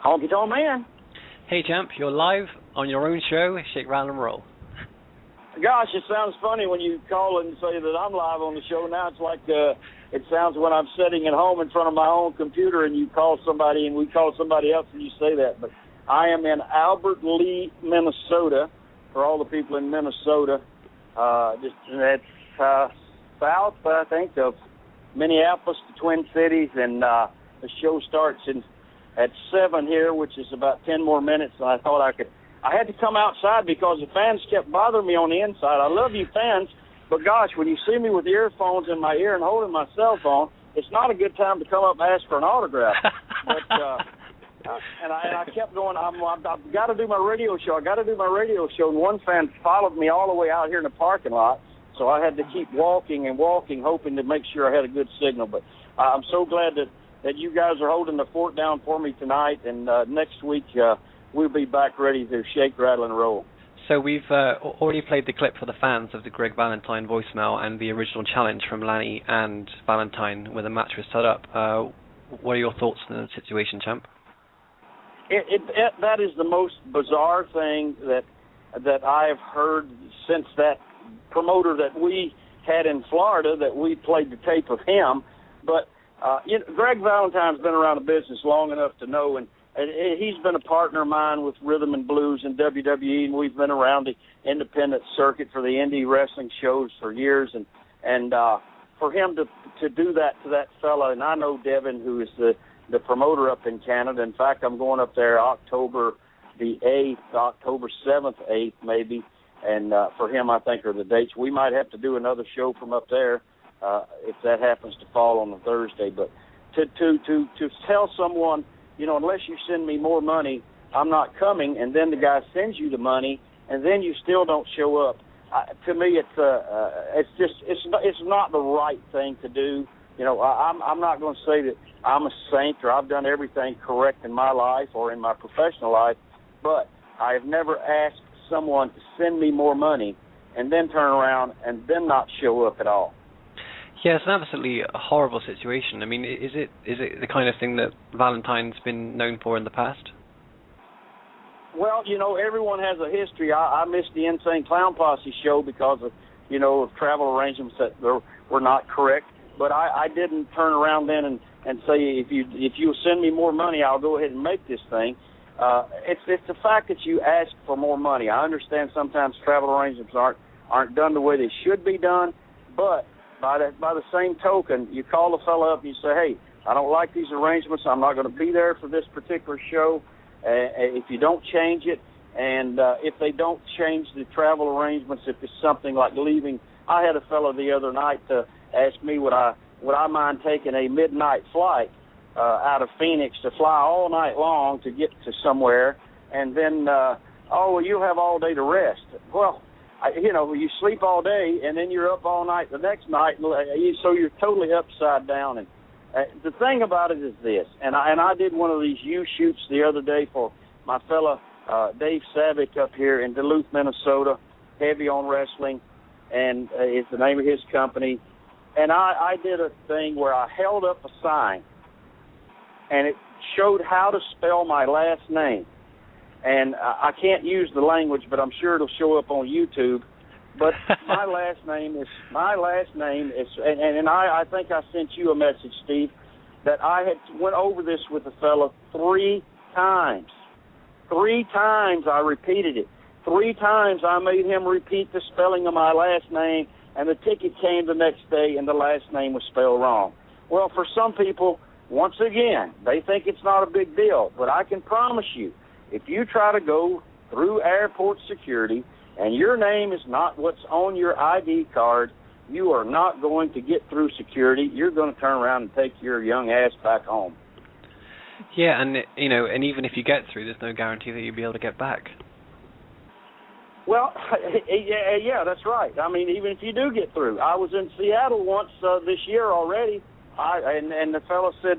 Honky Tonk Man. Hey, champ, you're live on your own show, Shake, Rattle, and Roll. Gosh, it sounds funny when you call and say that I'm live on the show. Now it's like it sounds when I'm sitting at home in front of my own computer and you call somebody and we call somebody else and you say that. But I am in Albert Lee, Minnesota, for all the people in Minnesota. That's south, I think, of Minneapolis, the Twin Cities, and the show starts at 7 here, which is about 10 more minutes, and I thought I had to come outside because the fans kept bothering me on the inside. I love you fans, but gosh, when you see me with earphones in my ear and holding my cell phone, it's not a good time to come up and ask for an autograph. But and I kept going, I've got to do my radio show. And one fan followed me all the way out here in the parking lot, so I had to keep walking, hoping to make sure I had a good signal. But I'm so glad that you guys are holding the fort down for me tonight, and next week we'll be back ready to shake, rattle, and roll. So we've already played the clip for the fans of the Greg Valentine voicemail and the original challenge from Lanny and Valentine where the match was set up. What are your thoughts on the situation, champ? That is the most bizarre thing that I've heard since that promoter that we had in Florida, that we played the tape of him. But Greg Valentine's been around the business long enough to know, and he's been a partner of mine with Rhythm and Blues and WWE, and we've been around the independent circuit for the indie wrestling shows for years, and for him to do that to that fella, and I know Devin, who is the promoter up in Canada. In fact, I'm going up there October the 8th, October 7th, 8th maybe, and for him I think are the dates. We might have to do another show from up there if that happens to fall on a Thursday. But to tell someone, unless you send me more money, I'm not coming, and then the guy sends you the money, and then you still don't show up. To me, it's not the right thing to do. I'm not going to say that I'm a saint or I've done everything correct in my life or in my professional life, but I have never asked someone to send me more money and then turn around and then not show up at all. Yeah, it's an absolutely horrible situation. I mean, is it the kind of thing that Valentine's been known for in the past? Well, everyone has a history. I missed the Insane Clown Posse show because of, of travel arrangements that were not correct. But I didn't turn around then and say, if you send me more money, I'll go ahead and make this thing. It's the fact that you ask for more money. I understand sometimes travel arrangements aren't done the way they should be done, but by the same token, you call the fellow up and you say, hey, I don't like these arrangements. I'm not going to be there for this particular show. If you don't change it, and if they don't change the travel arrangements, if it's something like leaving. I had a fellow the other night ask me would I mind taking a midnight flight out of Phoenix to fly all night long to get to somewhere, and then you'll have all day to rest. Well, you sleep all day and then you're up all night the next night, so you're totally upside down. And the thing about it is this, and I did one of these U-shoots the other day for my fella Dave Savick up here in Duluth, Minnesota, heavy on wrestling, and is the name of his company. And I did a thing where I held up a sign, and it showed how to spell my last name. And I can't use the language, but I'm sure it'll show up on YouTube. But my last name is, and I think I sent you a message, Steve, that I had went over this with the fellow 3 times. 3 times I repeated it. 3 times I made him repeat the spelling of my last name, and the ticket came the next day, and the last name was spelled wrong. Well, for some people, once again, they think it's not a big deal. But I can promise you, if you try to go through airport security and your name is not what's on your ID card, you are not going to get through security. You're going to turn around and take your young ass back home. Yeah, and and even if you get through, there's no guarantee that you'll be able to get back. Well, yeah, that's right. I mean, even if you do get through. I was in Seattle once this year already, and the fellow said,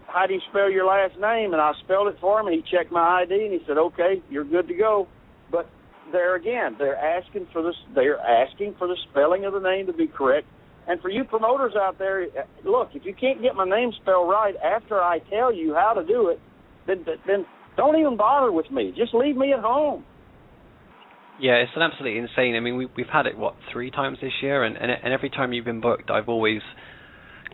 how do you spell your last name? And I spelled it for him, and he checked my ID, and he said, okay, you're good to go. But there again, they're asking for the spelling of the name to be correct. And for you promoters out there, look, if you can't get my name spelled right after I tell you how to do it, then don't even bother with me. Just leave me at home. Yeah, it's an absolutely insane. I mean, we've had it, 3 times this year, and every time you've been booked, I've always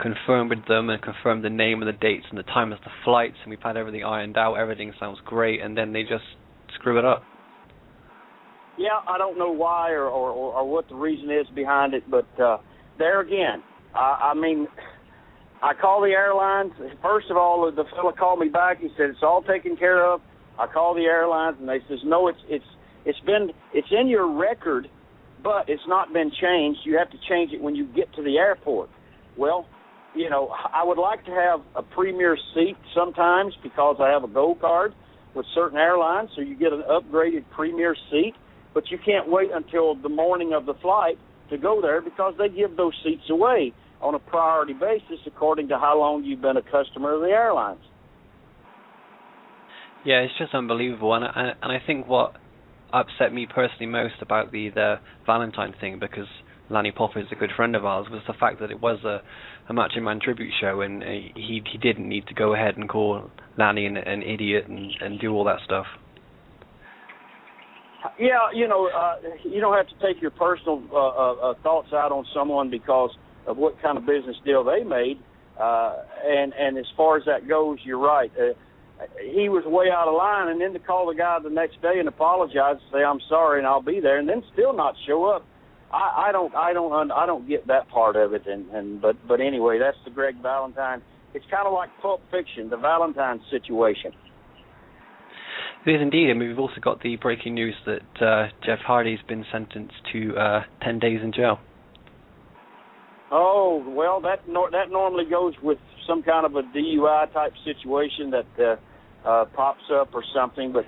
confirmed with them and confirmed the name and the dates and the time of the flights, and we've had everything ironed out. Everything sounds great, and then they just screw it up. Yeah, I don't know why or what the reason is behind it, but there again, I mean, I call the airlines. First of all, the fellow called me back. He said it's all taken care of. I call the airlines, and they says no, it's in your record, but it's not been changed. You have to change it when you get to the airport. Well, you know, I would like to have a premier seat sometimes because I have a gold card with certain airlines, so you get an upgraded premier seat, but you can't wait until the morning of the flight to go there because they give those seats away on a priority basis according to how long you've been a customer of the airlines. Yeah, it's just unbelievable, and I think what upset me personally most about the Valentine thing, because Lanny Popper is a good friend of ours, was the fact that it was a Macho Man tribute show, and he didn't need to go ahead and call Lanny an idiot and do all that stuff. Yeah, you know, you don't have to take your personal thoughts out on someone because of what kind of business deal they made, and as far as that goes, you're right. He was way out of line, and then to call the guy the next day and apologize, and say I'm sorry and I'll be there, and then still not show up. I don't get that part of it, but anyway, that's the Greg Valentine. It's kind of like Pulp Fiction, the Valentine situation. It is indeed. I mean, we've also got the breaking news that Jeff Hardy's been sentenced to 10 days in jail. Oh, well, that normally goes with some kind of a DUI type situation that pops up or something. But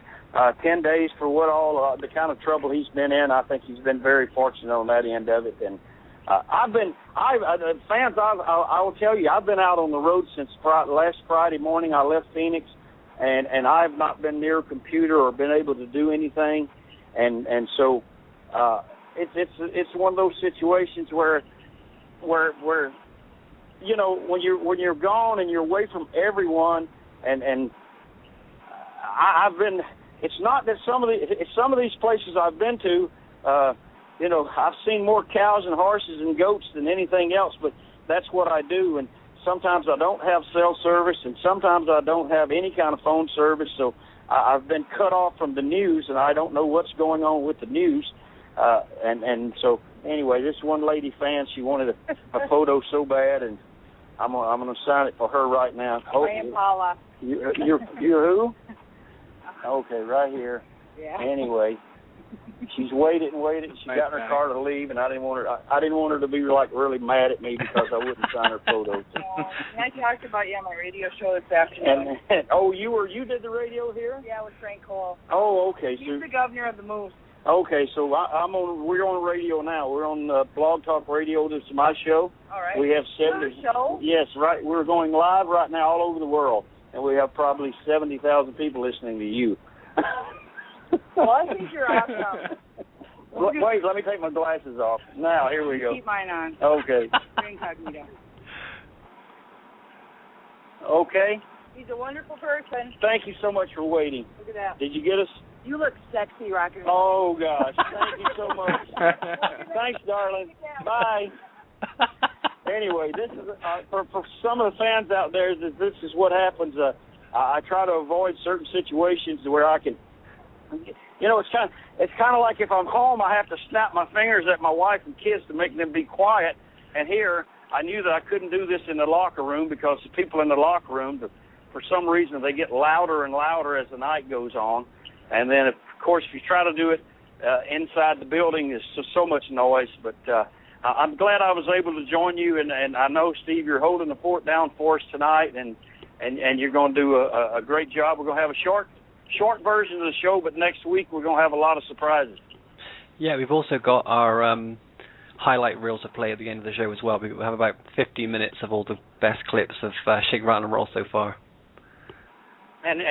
10 days for what all the kind of trouble he's been in, I think he's been very fortunate on that end of it. And fans, I will tell you, I've been out on the road since last Friday morning. I left Phoenix, and I've not been near a computer or been able to do anything. And so it's one of those situations where you know, when you're gone and you're away from everyone, and I've been. It's not that some of these places I've been to, you know, I've seen more cows and horses and goats than anything else, but that's what I do. And sometimes I don't have cell service, and sometimes I don't have any kind of phone service. So I've been cut off from the news, and I don't know what's going on with the news. And so anyway, this one lady fan, she wanted a photo so bad, and I'm gonna sign it for her right now. I am Paula. You're who? Okay, right here. Yeah. Anyway, she's waited and waited. She got in her car to leave, and I didn't want her to be like really mad at me because I wouldn't sign her photos. I talked about you on my radio show this afternoon. And oh, you did the radio here? Yeah, with Frank Cole. Oh, okay. He's the governor of the Moose. Okay, so we're on radio now. We're on Blog Talk Radio. This is my show. All right. We have 70. Your show? Yes, right. We're going live right now all over the world, and we have probably 70,000 people listening to you. Well, I think you're awesome. Wait, let me take my glasses off. Now, here we go. Keep mine on. Okay. Incognito. Okay. He's a wonderful person. Thank you so much for waiting. Look at that. Did you get us? You look sexy, Rocker. Oh, gosh. Thank you so much. Thanks, darling. Bye. Anyway, this is for some of the fans out there, this is what happens. I try to avoid certain situations where I can, you know, it's kind of like if I'm home, I have to snap my fingers at my wife and kids to make them be quiet. And here, I knew that I couldn't do this in the locker room because the people in the locker room, for some reason, they get louder and louder as the night goes on. And then, of course, if you try to do it inside the building, there's so much noise. But I'm glad I was able to join you. And I know, Steve, you're holding the fort down for us tonight, and you're going to do a great job. We're going to have a short version of the show, but next week we're going to have a lot of surprises. Yeah, we've also got our highlight reels to play at the end of the show as well. We have about 15 minutes of all the best clips of Shake, Rattle, and Roll so far. And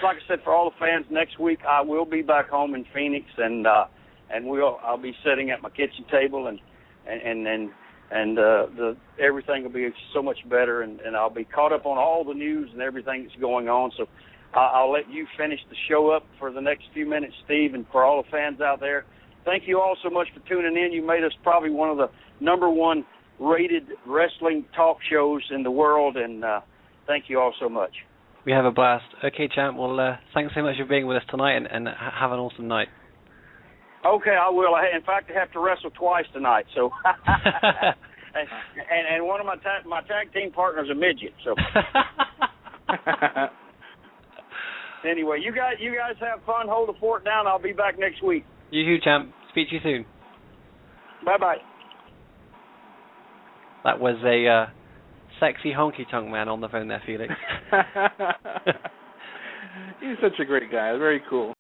like I said, for all the fans, next week I will be back home in Phoenix, and I'll be sitting at my kitchen table and everything will be so much better, and I'll be caught up on all the news and everything that's going on. So I'll let you finish the show up for the next few minutes, Steve, and for all the fans out there. Thank you all so much for tuning in. You made us probably one of the #1 rated wrestling talk shows in the world, and thank you all so much. We have a blast. Okay, champ. Well, thanks so much for being with us tonight, and have an awesome night. Okay, I will. In fact, I have to wrestle twice tonight. So, and one of my tag team partners a midget. So, anyway, you guys have fun. Hold the fort down. I'll be back next week. You too, champ. Speak to you soon. Bye-bye. That was a sexy honky tonk man on the phone there, Felix. He's such a great guy. Very cool.